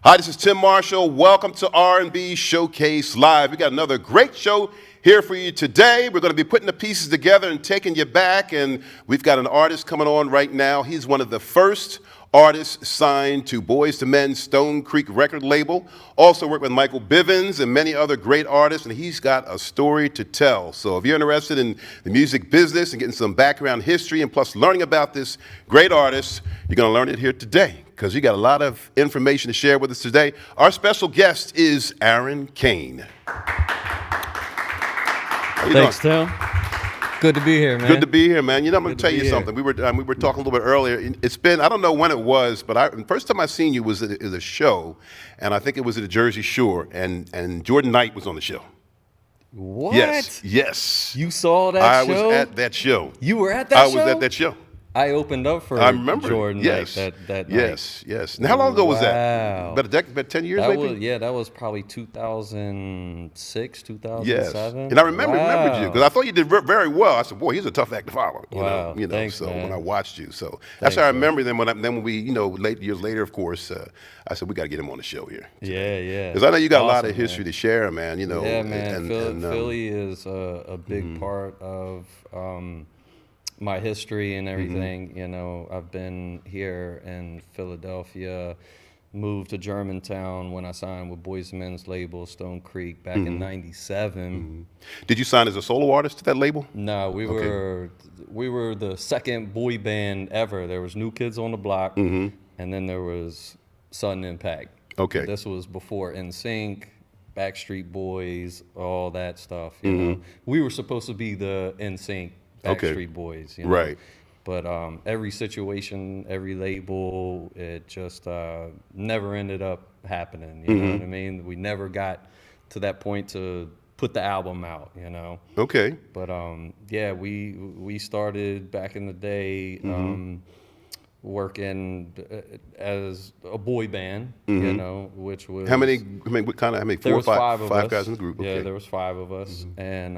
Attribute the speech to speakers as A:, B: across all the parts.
A: Hi, this is Tim Marshall. Welcome to R&B Showcase Live. We got another great show here for you today. We're going to be putting the pieces together and taking you back, and we've got an artist coming on right now. He's one of the first artists signed to Boyz II Men's Stone Creek record label. Also worked with Michael Bivens and many other great artists, and he's got a story to tell. So if you're interested in the music business and getting some background history and plus learning about this great artist, you're going to learn it here today, because you got a lot of information to share with us today. Our special guest is Kane.
B: Thanks, Tim. Good to be here, man.
A: Good to be here, man. You know, I'm going to tell you something. We were talking a little bit earlier. It's been, I don't know when it was, but the first time I seen you was at a show, and I think it was at the Jersey Shore, and Jordan Knight was on the show.
B: What?
A: Yes.
B: You saw that show?
A: I was at that show.
B: You were at that show?
A: I was at that show.
B: I opened up for Jordan
A: yes.
B: that
A: yes, night. Yes. Now, how long ago was that? About 10 years, maybe?
B: That was probably 2006, 2007.
A: Yes. And I remembered you, because I thought you did very well. I said, boy, he's a tough act to follow. You know.
B: Thanks,
A: so
B: man.
A: when I watched you. So that's how I remember them. When we, years later, of course, I said, we got to get him on the show here today.
B: Yeah.
A: Because I know you got a lot of history to share, man.
B: Yeah, man. Philly is a big part of my history and everything. I've been here in Philadelphia, moved to Germantown when I signed with Boyz II Men's label Stone Creek back in '97.
A: Did you sign as a solo artist to that label?
B: No, we were the second boy band ever. There was New Kids on the Block, and then there was Sudden Impact.
A: Okay.
B: This was before NSYNC, Backstreet Boys, all that stuff. You know, we were supposed to be the NSYNC, Backstreet Boys,
A: right?
B: But every situation, every label, it just never ended up happening. You know what I mean? We never got to that point to put the album out.
A: Okay.
B: But yeah, we started back in the day working as a boy band. Which was
A: how many? Four or five guys in the group. Okay.
B: Yeah, there was 5 of us. And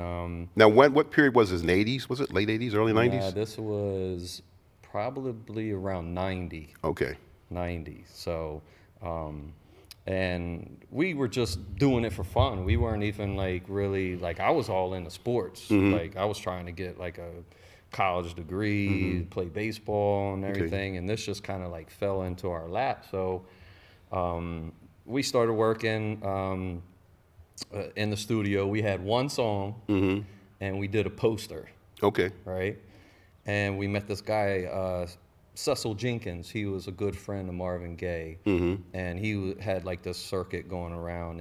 A: now, what period was this? In the 80s? Was it late 80s, early 90s?
B: Yeah, this was probably around 90.
A: Okay.
B: 90. So, and we were just doing it for fun. We weren't even really I was all into sports. Like I was trying to get a college degree, play baseball and everything, and this just kind of fell into our lap. So we started working in the studio. We had one song, and we did a poster.
A: Okay.
B: Right? And we met this guy, Cecil Jenkins. He was a good friend of Marvin Gaye, and he had this circuit going around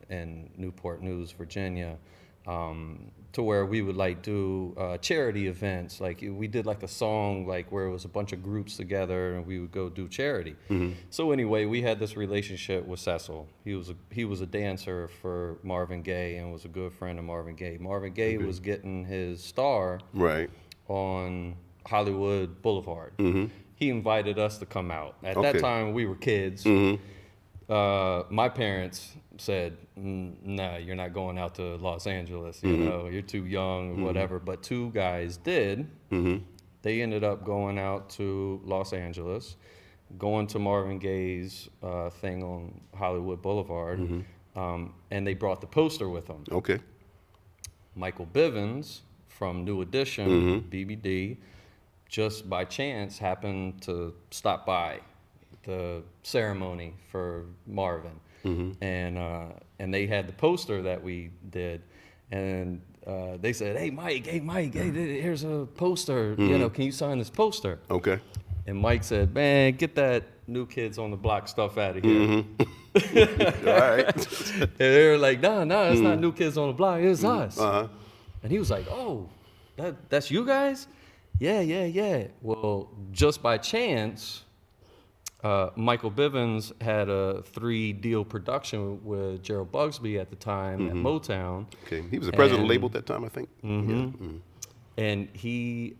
B: in Newport News, Virginia, to where we would do charity events. We did a song where it was a bunch of groups together, and we would go do charity. So anyway, we had this relationship with Cecil. He was a dancer for Marvin Gaye and was a good friend of Marvin Gaye. Marvin Gaye was getting his star on Hollywood Boulevard. He invited us to come out. At that time, we were kids. My parents said, nah, you're not going out to Los Angeles, you're too young or whatever. But 2 guys did. They ended up going out to Los Angeles, going to Marvin Gaye's thing on Hollywood Boulevard, and they brought the poster with them.
A: Okay.
B: Michael Bivens from New Edition, BBD, just by chance happened to stop by the ceremony for Marvin, and they had the poster that we did, and they said, hey Mike, here's a poster. Can you sign this poster? Okay. And Mike said, man, get that New Kids on the Block stuff out of here.
A: All right.
B: And they were like, no, it's not New Kids on the Block, it's us. And he was like, oh, that's you guys? Yeah. Well, just by chance, Michael Bivens had a 3-deal production with Gerald Bugsby at the time at Motown.
A: Okay, he was the president of the label at that time, I think.
B: And he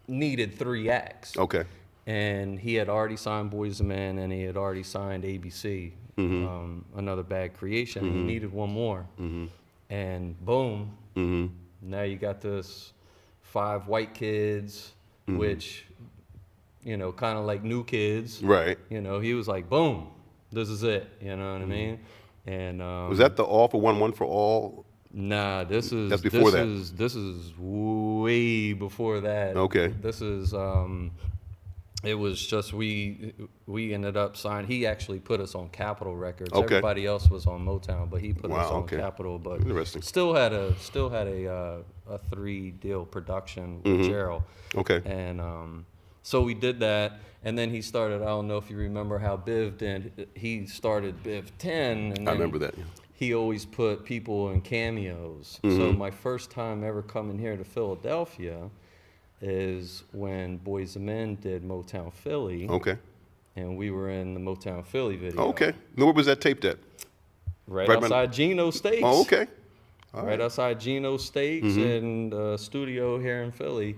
B: needed 3 acts.
A: Okay.
B: And he had already signed Boyz II Men, and he had already signed ABC, Another Bad Creation. And he needed one more. And boom, now you got this 5 white kids, which, kind of like New Kids.
A: Right.
B: He was like, boom, This is it. You know what I mean? And
A: Was that the All for One, One for All?
B: nah, this is
A: That's before that.
B: This is way before that.
A: Okay.
B: This is it was just we ended up signing. He actually put us on Capitol Records.
A: Okay.
B: Everybody else was on Motown, but he put us
A: Wow,
B: on
A: okay.
B: Capitol. But
A: Interesting.
B: still had a 3-deal production with Gerald.
A: Okay.
B: And so we did that, and then he started. I don't know if you remember how Biv did. He started Biv 10. And then
A: I remember that. Yeah.
B: he always put people in cameos. So my first time ever coming here to Philadelphia is when Boyz II Men did Motown Philly.
A: Okay.
B: And we were in the Motown Philly video.
A: Okay. Now, where was that taped at?
B: Right
A: Right
B: outside Geno Steaks.
A: Oh, okay. All
B: Right outside Geno Steaks in the studio here in Philly.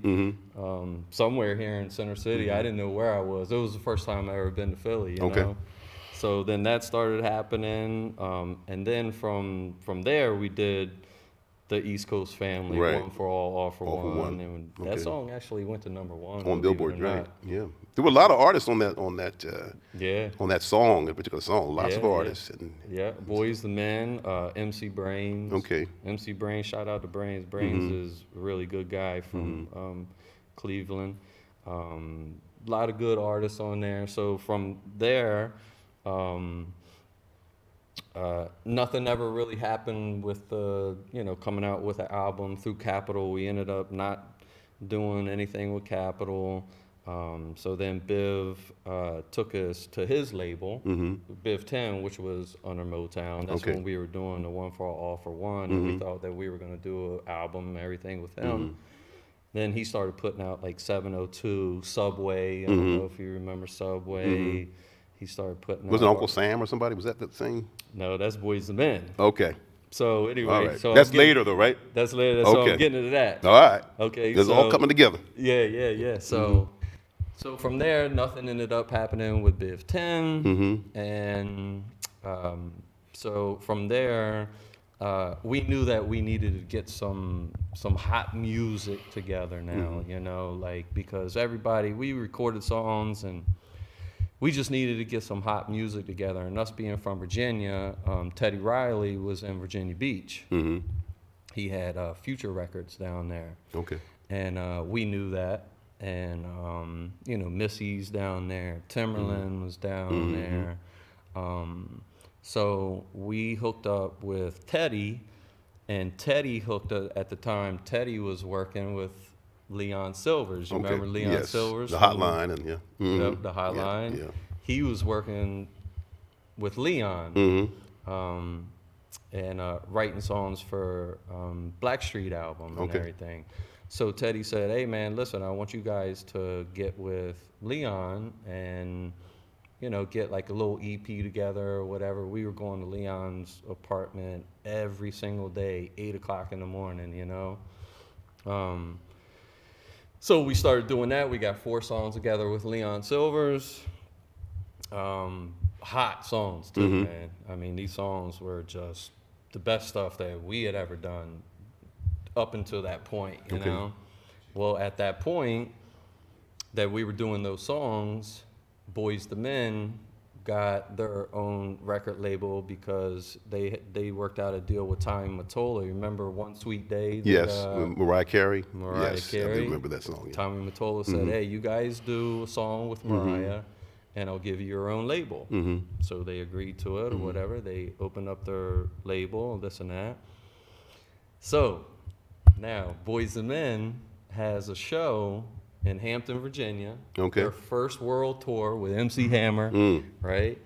B: Somewhere here in Center City. I didn't know where I was. It was the first time I ever been to Philly, you know? So then that started happening. And then from there, we did the East Coast Family,
A: Right.
B: One for All for
A: All for
B: One.
A: One.
B: And
A: Okay.
B: that song actually went to number 1.
A: On Billboard,
B: believe it or
A: right?
B: not.
A: Yeah. There were a lot of artists on that
B: Yeah.
A: on that song, that particular song. Lots of
B: Yeah,
A: artists. And,
B: Yeah, Boyz II Men, MC Brains.
A: Okay.
B: MC Brains, shout out to Brains. Brains is a really good guy from Cleveland. A lot of good artists on there. So from there, nothing ever really happened with coming out with an album through Capitol. We ended up not doing anything with Capitol. So then Biv took us to his label, Biv 10, which was under Motown. That's
A: Okay.
B: when we were doing the One for All for One, and we thought that we were going to do an album, everything with him. Then he started putting out like 702, Subway. I don't know if you remember Subway. He started putting
A: was it
B: out.
A: Uncle Sam or somebody? Was that the thing?
B: No, that's Boyz II Men.
A: Okay.
B: So anyway,
A: All right.
B: so
A: That's later, though, right?
B: That's later. So
A: Okay.
B: I'm getting into that.
A: All right.
B: Okay.
A: It's all coming together.
B: Yeah. So from there, nothing ended up happening with Biv 10, and so from there, we knew that we needed to get some hot music together now, because we recorded songs and we just needed to get some hot music together. And us being from Virginia, Teddy Riley was in Virginia Beach. He had Future Records down there.
A: Okay.
B: And we knew that. And, Missy's down there. Timberland was down there. So we hooked up with Teddy. And Teddy hooked up, at the time, Teddy was working with Leon Silvers. You remember Leon Silvers?
A: The Hotline and
B: Yep, the Hotline.
A: Yeah.
B: He was working with Leon and writing songs for Blackstreet album and everything. So Teddy said, hey, man, listen, I want you guys to get with Leon and, get like a little EP together or whatever. We were going to Leon's apartment every single day, 8 o'clock in the morning, So we started doing that. We got 4 songs together with Leon Silvers. Hot songs too, man. I mean, these songs were just the best stuff that we had ever done up until that point, you know? Well, at that point that we were doing those songs, Boyz II Men got their own record label because they worked out a deal with Tommy Mottola. You remember One Sweet Day? That,
A: Yes, Mariah Carey.
B: Mariah
A: Yes,
B: Carey.
A: I do remember that song. Yeah.
B: Tommy Mottola said, hey, you guys do a song with Mariah, and I'll give you your own label. So they agreed to it or whatever. They opened up their label, this and that. So now Boyz II Men has a show in Hampton, Virginia.
A: Okay.
B: Their first world tour with MC Hammer, right?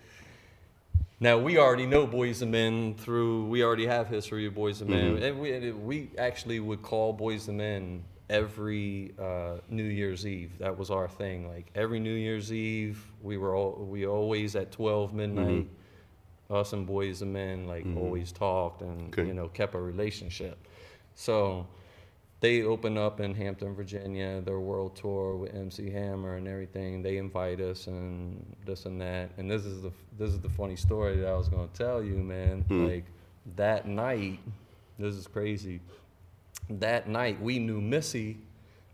B: Now, we already know Boyz II Men we already have history of Boyz II Men. And we actually would call Boyz II Men every New Year's Eve. That was our thing. Like every New Year's Eve, we always at 12 midnight, us and Boyz II Men always talked and kept a relationship. So they open up in Hampton, Virginia, their world tour with MC Hammer and everything. They invite us and this and that. And this is the funny story that I was gonna tell you, man. Like that night, this is crazy. That night we knew Missy.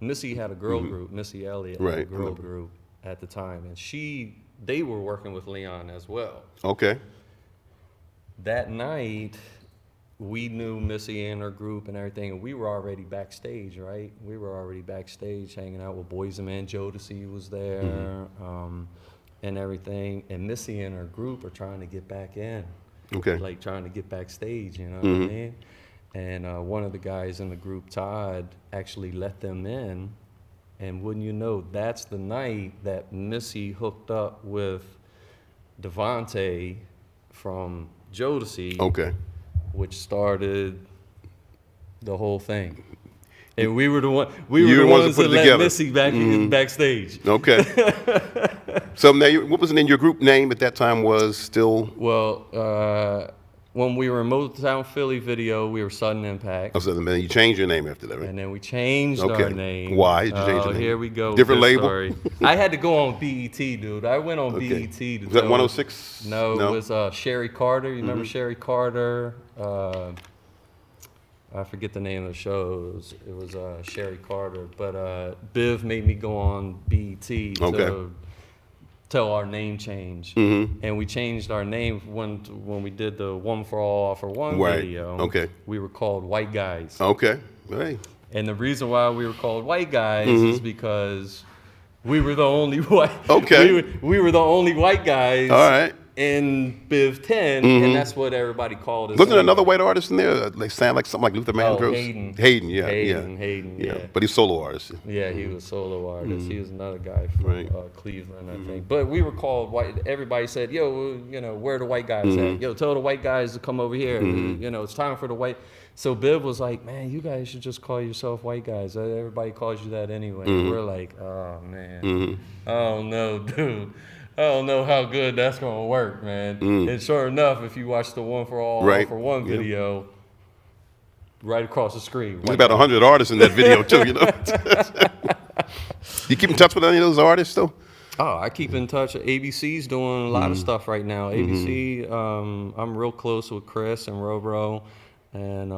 B: Missy had a girl group, Missy Elliott had a girl group at the time, and she they were working with Leon as well.
A: Okay.
B: That night, we knew Missy and her group and everything, and we were already backstage, right? We were already backstage hanging out with Boyz II Men. Jodeci was there, and everything. And Missy and her group are trying to get back in.
A: Okay.
B: Like trying to get backstage, you know what I mean? And one of the guys in the group, Todd, actually let them in. And wouldn't you know, that's the night that Missy hooked up with Devontae from Jodeci,
A: Okay.
B: which started the whole thing. And we were the ones
A: to
B: that let Missy back backstage.
A: Okay. So now, what was the name? Your group name at that time was still?
B: Well, when we were in Motown Philly video, we were Sudden Impact.
A: Oh, so then you changed your name after that, right?
B: And then we changed our name.
A: Why did you change your name?
B: Here we go.
A: Different label?
B: Story. I had to go on BET, dude. I went on BET. To
A: was that 106?
B: No, it was Sherry Carter. You remember Sherry Carter? I forget the name of the show. It was Sherry Carter. But Biv made me go on BET to tell our name change. And we changed our name when we did the One for All, All for One video.
A: Okay.
B: We were called White Guys.
A: Okay. Right.
B: And the reason why we were called White Guys is because we were the only white.
A: Okay.
B: We were the only white guys.
A: All right.
B: In Biv 10, and that's what everybody called us.
A: Wasn't there another white artist in there? They sound like something like Luther Vandross.
B: Hayden.
A: Hayden, yeah. But he's solo artist.
B: Yeah, he was solo artist. He was another guy from Cleveland, I think. But we were called white. Everybody said, "Yo, where are the white guys at? Yo, tell the white guys to come over here. It's time for the white." So Biv was like, "Man, you guys should just call yourself white guys. Everybody calls you that anyway." We're like, "Oh man, oh no, dude." I don't know how good that's gonna work, man. And sure enough, if you watch the One for All, All for One video, right across the screen.
A: There's about 100 artists in that video too, you know. You keep in touch with any of those artists still?
B: Oh, I keep in touch. ABC's doing a lot of stuff right now. ABC, I'm real close with Chris and Robro. And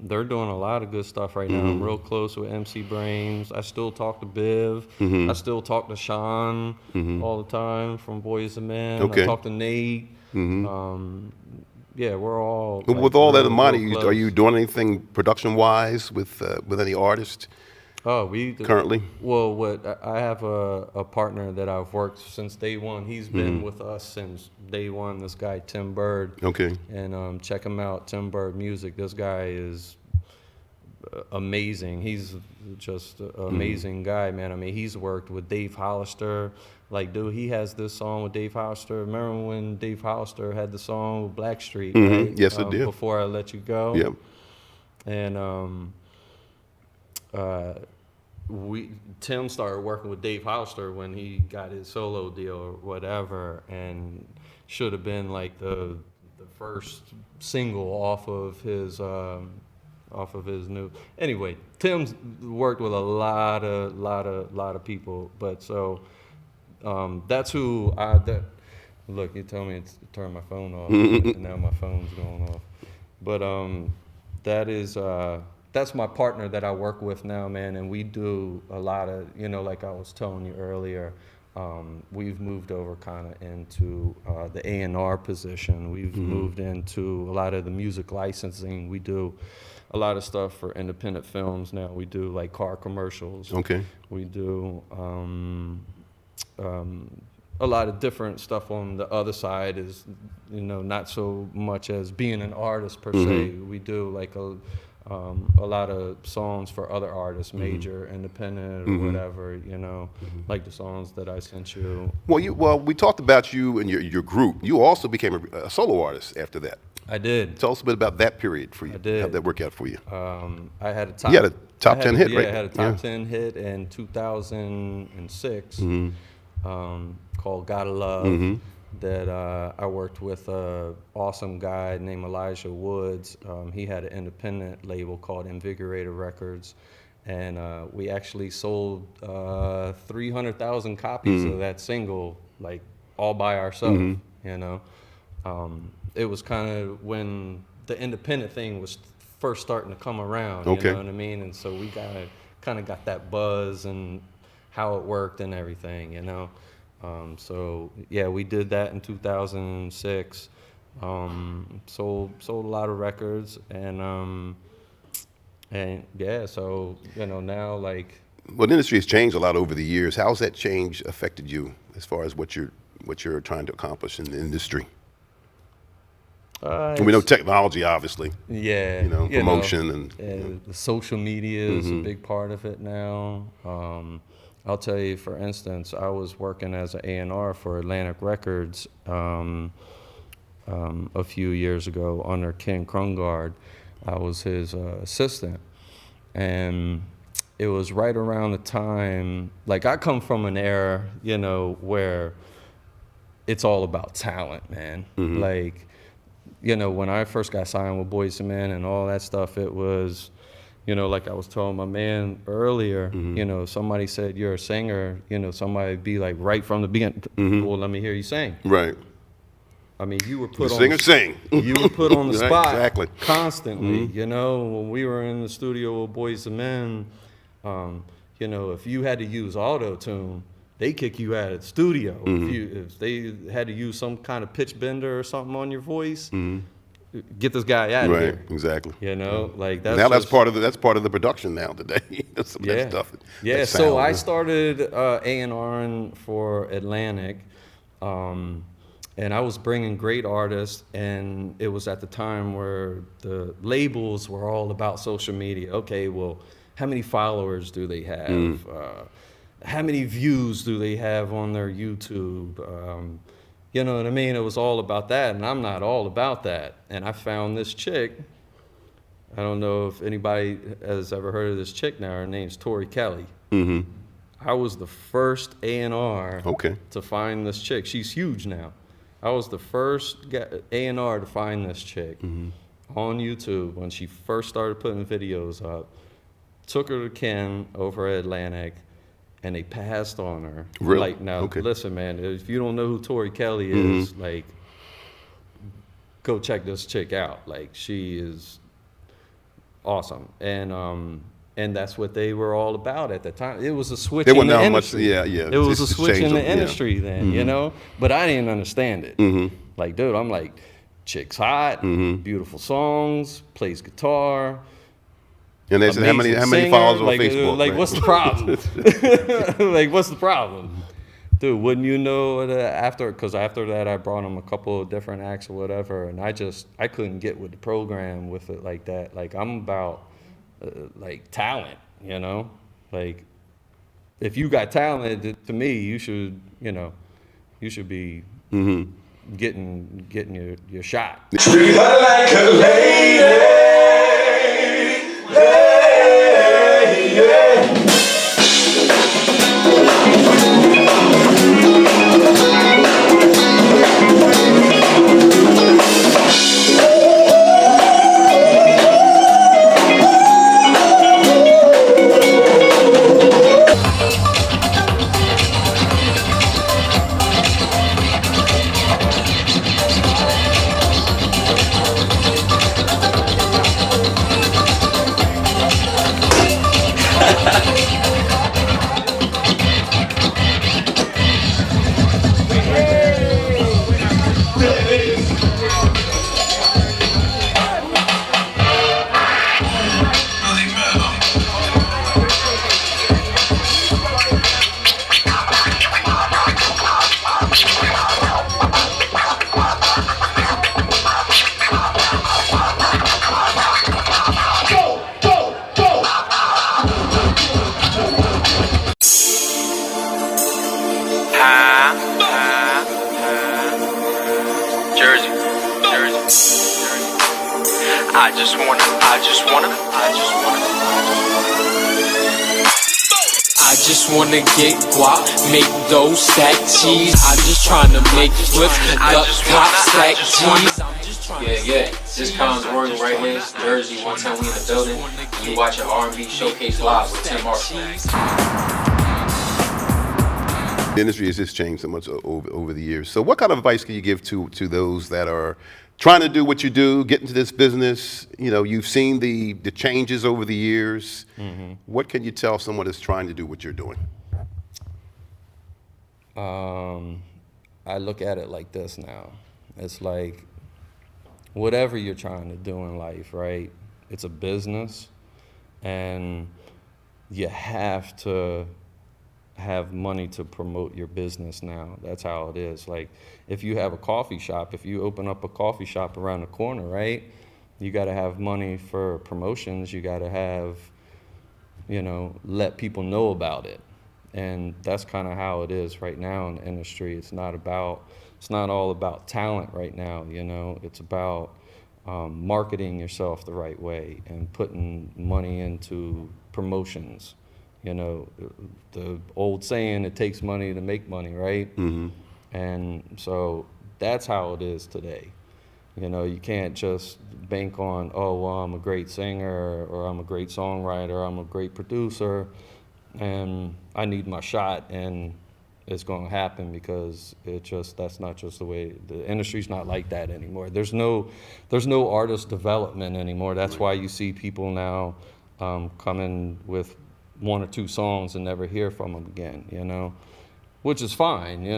B: they're doing a lot of good stuff right now. I'm real close with MC Brains. I still talk to Biv. I still talk to Sean all the time from Boyz II Men. I talk to Nate. Yeah, we're all.
A: With all that in mind, are you doing anything production-wise with any artist? Currently?
B: Well, I have a partner that I've worked since day one. He's been with us since day one. This guy Tim Bird.
A: Okay.
B: And check him out, Tim Bird Music. This guy is amazing. He's just an amazing guy, man. I mean, he's worked with Dave Hollister. Like, dude, he has this song with Dave Hollister. Remember when Dave Hollister had the song with Blackstreet, right?
A: Yes, I did.
B: Before I Let You Go.
A: Yep.
B: And Tim started working with Dave Hollister when he got his solo deal or whatever, and should have been like the first single off of his new. Anyway, Tim's worked with a lot of people, but so that's who look. You told me to turn my phone off, and now my phone's going off. But that's my partner that I work with now, man, and we do a lot of, like I was telling you earlier, we've moved over kind of into the A&R position. We've moved into a lot of the music licensing. We do a lot of stuff for independent films now. We do like car commercials.
A: Okay.
B: We do a lot of different stuff on the other side is, not so much as being an artist per se. We do like a lot of songs for other artists, major, independent, or whatever, like the songs that I sent you.
A: Well, we talked about you and your group. You also became a solo artist after that.
B: I did.
A: Tell us a bit about that period for you.
B: I did.
A: How'd that work out for you?
B: I had a top.
A: You had a top 10 hit, right?
B: Yeah, I had a top 10 hit in 2006 called Gotta Love. That I worked with an awesome guy named Elijah Woods. He had an independent label called Invigorator Records, and we actually sold 300,000 copies of that single, like all by ourselves. It was kind of when the independent thing was first starting to come around. You know what I mean? And so we kind of got that buzz and how it worked and everything. So yeah, we did that in 2006. Sold a lot of records, and yeah, so now like.
A: Well, the industry has changed a lot over the years. How's that change affected you as far as what you're trying to accomplish in the industry? And we know technology, obviously.
B: Yeah,
A: Promotion
B: the social media is a big part of it now. I'll tell you, for instance, I was working as an A&R for Atlantic Records a few years ago under Ken Krungard. I was his assistant, and it was right around the time, like I come from an era, where it's all about talent, man. Like, when I first got signed with Boyz II Men and all that stuff, it was, like I was telling my man earlier, somebody said, you're a singer, somebody would be like right from the beginning, well, let me hear you sing.
A: Right.
B: I mean, you were put
A: sing.
B: You were put on the spot
A: exactly.
B: constantly. When we were in the studio with Boyz II Men, if you had to use auto-tune, they kick you out of the studio. If they had to use some kind of pitch bender or something on your voice, get this guy out of here.
A: Right, exactly.
B: Like that's
A: now that's part of the production now today. Some of
B: yeah.
A: that stuff.
B: Yeah.
A: That
B: So
A: sound.
B: I started A&R'ing for Atlantic, and I was bringing great artists, and it was at the time where the labels were all about social media. Okay, well, how many followers do they have? How many views do they have on their YouTube? You know what I mean? It was all about that, and I'm not all about that. And I found this chick. I don't know if anybody has ever heard of this chick now. Her name's Tori Kelly. I was the first A&R to find this chick. She's huge now. I was the first A&R to find this chick on YouTube when she first started putting videos up. Took her to Ken over at Atlantic, and they passed on her.
A: Really?
B: Like, now, listen, man, if you don't know who Tori Kelly is, like, go check this chick out. Like, she is awesome. And that's what they were all about at the time. It was a switch in the industry. It was a switch in the industry then, But I didn't understand it. Like, dude, I'm like, chick's hot, beautiful songs, plays guitar.
A: And they said, how many followers on Facebook?
B: Like, what's the problem? Like, what's the problem? Dude, wouldn't you know that because after that I brought him a couple of different acts or whatever, and I couldn't get with the program with it like that. Like, I'm about like talent, like if you got talent, to me, you should be getting your shot.
C: Treat her like a lady.
D: I just wanna get guap, make those stack cheese. I'm just trying to make flips, duck, cop, stack cheese. Yeah. This Colin's Royal right here, Jersey. One time we in the building, you watching R&B Showcase live with Tim Martin.
A: The industry has just changed so much over the years. So what kind of advice can you give to those that are trying to do what you do, get into this business? You've seen the changes over the years. What can you tell someone that's trying to do what you're doing?
B: I look at it like this now. It's like whatever you're trying to do in life, right? It's a business, and you have to have money to promote your business now. That's how it is. Like if you have a coffee shop, if you open up a coffee shop around the corner, right? You got to have money for promotions. You got to have, let people know about it. And that's kind of how it is right now in the industry. It's not all about talent right now, It's about marketing yourself the right way and putting money into promotions. The old saying, it takes money to make money, right? Mm-hmm. And so that's how it is today. You can't just bank on, oh, well, I'm a great singer, or I'm a great songwriter, I'm a great producer, and I need my shot, and it's going to happen, because that's not just the way the industry's not like that anymore. There's no artist development anymore. That's why you see people now coming with 1 or 2 songs and never hear from them again, which is fine, I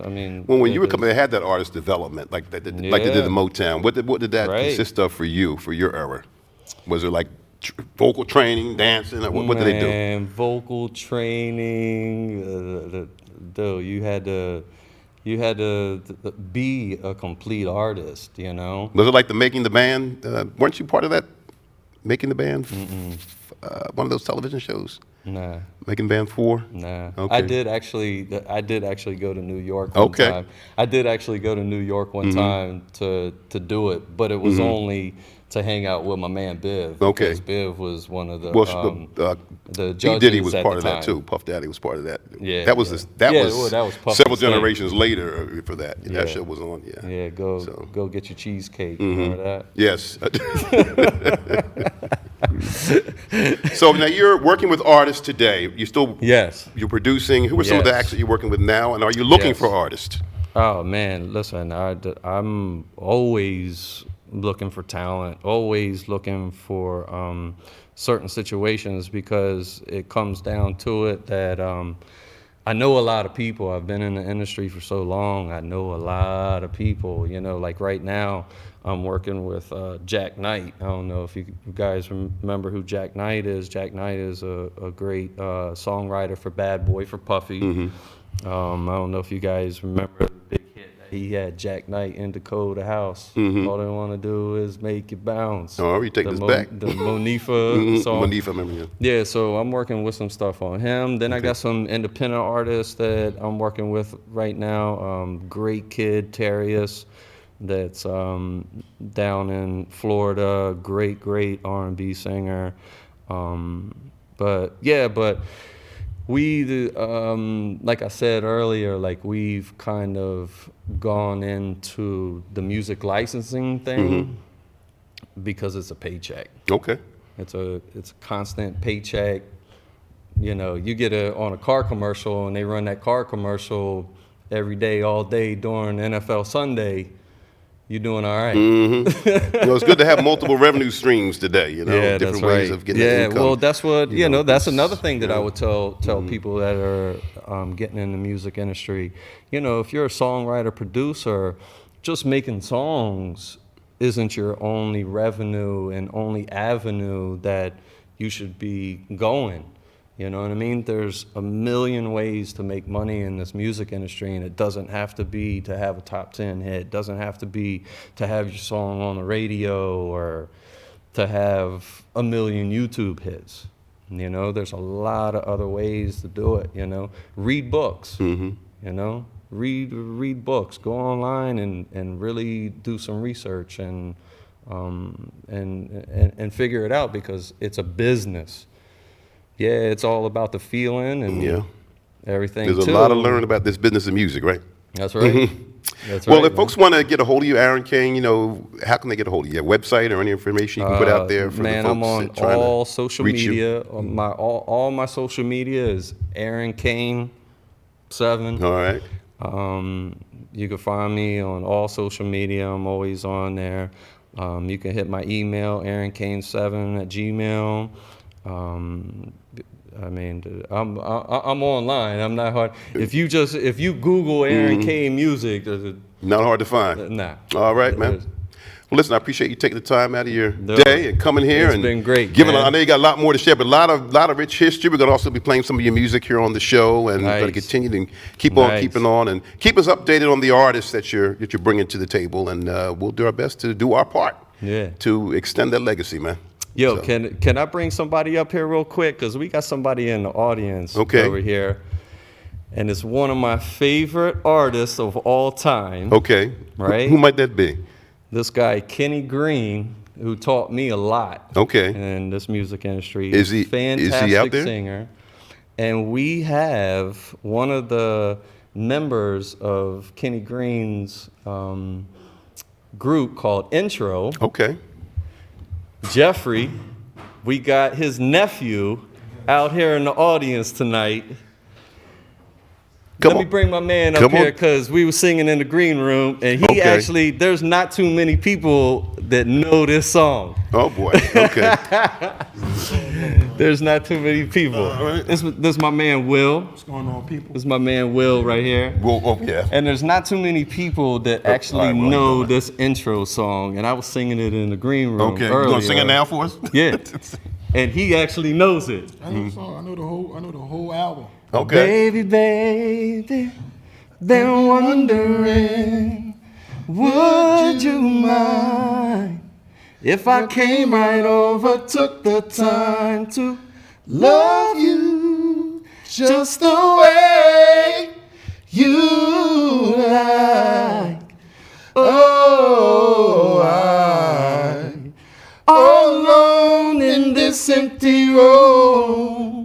B: mean.
A: Well, when you were coming, they had that artist development, like they did in Motown. What did that consist of for you, for your era? Was it like vocal training, dancing? What did they do?
B: Man, vocal training. Dude, you had to be a complete artist,
A: Was it like the Making the Band? Weren't you part of that Making the Band? One of those television shows?
B: Nah.
A: Making Band 4?
B: Nah.
A: Okay.
B: I did actually go to New York one time. I did actually go to New York one time to do it, but it was only to hang out with my man Biv.
A: Okay.
B: Because Biv was one of the
A: P.
B: judges
A: Diddy was
B: at
A: part
B: the
A: of that
B: time.
A: too. Puff Daddy was part of that.
B: Yeah.
A: That was
B: That was Puff's
A: several
B: thing.
A: generations later for that. That show was on. Yeah.
B: Yeah. Go get your cheesecake. Remember that?
A: Yes. So now you're working with artists today. You're producing. Who are some of the acts that you're working with now, and are you looking for artists?
B: Oh man, listen, I'm always looking for talent, always looking for certain situations, because it comes down to it that I know a lot of people. I've been in the industry for so long. I know a lot of people, like right now I'm working with Jack Knight. I don't know if you guys remember who Jack Knight is. Jack Knight is a great songwriter for Bad Boy, for Puffy. I don't know if you guys remember the big hit that he had, Jack Knight in Dakota House. All they want to do is make it bounce.
A: Oh, you take this back.
B: The Monifa song.
A: Monifa, remember you?
B: Yeah, so I'm working with some stuff on him. Then I got some independent artists that I'm working with right now. Great kid, Terius, that's down in Florida. Great R&B singer. But we, like I said earlier, like we've kind of gone into the music licensing thing because it's a paycheck.
A: Okay.
B: It's a constant paycheck. You get on a car commercial, and they run that car commercial every day, all day during NFL Sunday. You're doing all right.
A: It's good to have multiple revenue streams today, different ways of getting income.
B: Well, that's what, that's another thing that I would tell people that are getting in the music industry. If you're a songwriter, producer, just making songs isn't your only revenue and only avenue that you should be going. You know what I mean? There's a million ways to make money in this music industry, and it doesn't have to be to have a top 10 hit. It doesn't have to be to have your song on the radio or to have a million YouTube hits. There's a lot of other ways to do it, Read books, read books. Go online and really do some research and figure it out, because it's a business. Yeah, it's all about the feeling and everything.
A: There's a lot to learn about this business of music, right?
B: That's right. That's
A: well,
B: right,
A: if folks want to get a hold of you, Aaron Kane, how can they get a hold of you? Your website or any information you can put out there for the folks?
B: I'm on all social media. All my social media is Aaron Kane 7.
A: All right.
B: You can find me on all social media. I'm always on there. You can hit my email, aaronkane7@gmail.com. I mean, I'm online. I'm not hard. If you Google Aaron Kane music,
A: Not hard to find.
B: nah.
A: All right, man. Well, listen, I appreciate you taking the time out of your day and coming here.
B: It's been great,
A: Giving,
B: man.
A: I know you got a lot more to share, but a lot of rich history. We're going to also be playing some of your music here on the show, and we're going to continue to keep on keeping on and keep us updated on the artists that you're bringing to the table, and we'll do our best to do our part to extend that legacy, man.
B: Yo, can I bring somebody up here real quick? Because we got somebody in the audience over here. And it's one of my favorite artists of all time.
A: Okay.
B: Right?
A: Who might that be?
B: This guy, Kenny Green, who taught me a lot in this music industry.
A: Is he out there?
B: Singer. And we have one of the members of Kenny Green's group called Intro.
A: Okay.
B: Jeffrey. We got his nephew out here in the audience tonight. Let me bring my man up here because we were singing in the green room, and he actually, there's not too many people that know this song.
A: Oh, boy. Okay.
B: There's not too many people.
A: All right.
B: This is my man, Will.
E: What's going on, people?
B: This is my man, Will, right here.
A: Well, yeah.
B: And there's not too many people that actually know this intro song, and I was singing it in the green room earlier.
A: You gonna sing it now for us?
B: Yeah. And he actually knows it.
E: I know the song. I know the whole album.
A: Okay.
B: Baby, baby, been wondering, would you mind if I came right over, took the time to love you just the way you like? Oh, I'm all alone in this empty room.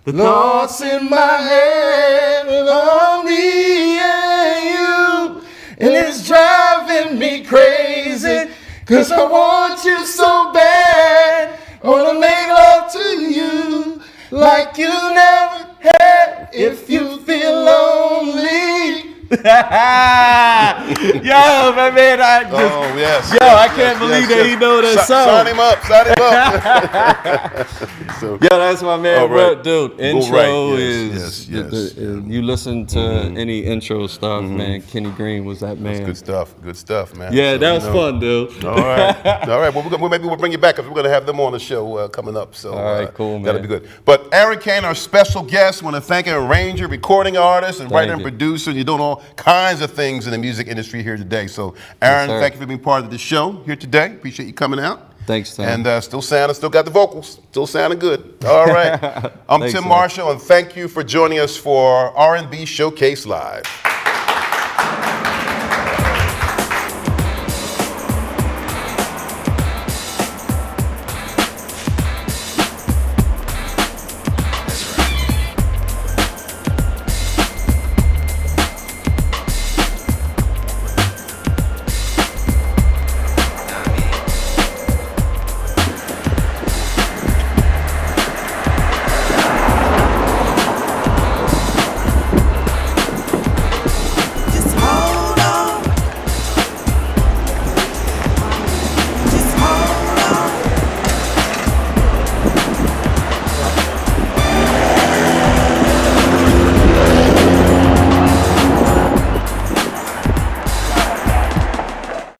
B: The thoughts in my head are me and you, and it's driving me crazy, 'cause I want you so bad. I wanna make love to you like you never had if you feel lonely. Yo, my man, I can't believe that he know that song.
A: Sign him up. So,
B: yo, that's my man. Well, dude, intro
A: is
B: you listen to any intro stuff, man. Kenny Green was that man.
A: That's good stuff, man.
B: Yeah, that was fun, dude.
A: All right. Well, maybe we'll bring you back because we're going to have them on the show coming up. So,
B: all right, cool, man.
A: That'll be good. But Aaron Kane, our special guest, want to thank an arranger, recording artist, and writer and producer. You're doing all kinds of things in the music industry here today. So, Aaron, thank you for being part of the show here today. Appreciate you coming out.
B: Thanks, Tom.
A: And still got the vocals. Still sounding good. All right. I'm Tim Marshall, and thank you for joining us for R&B Showcase Live.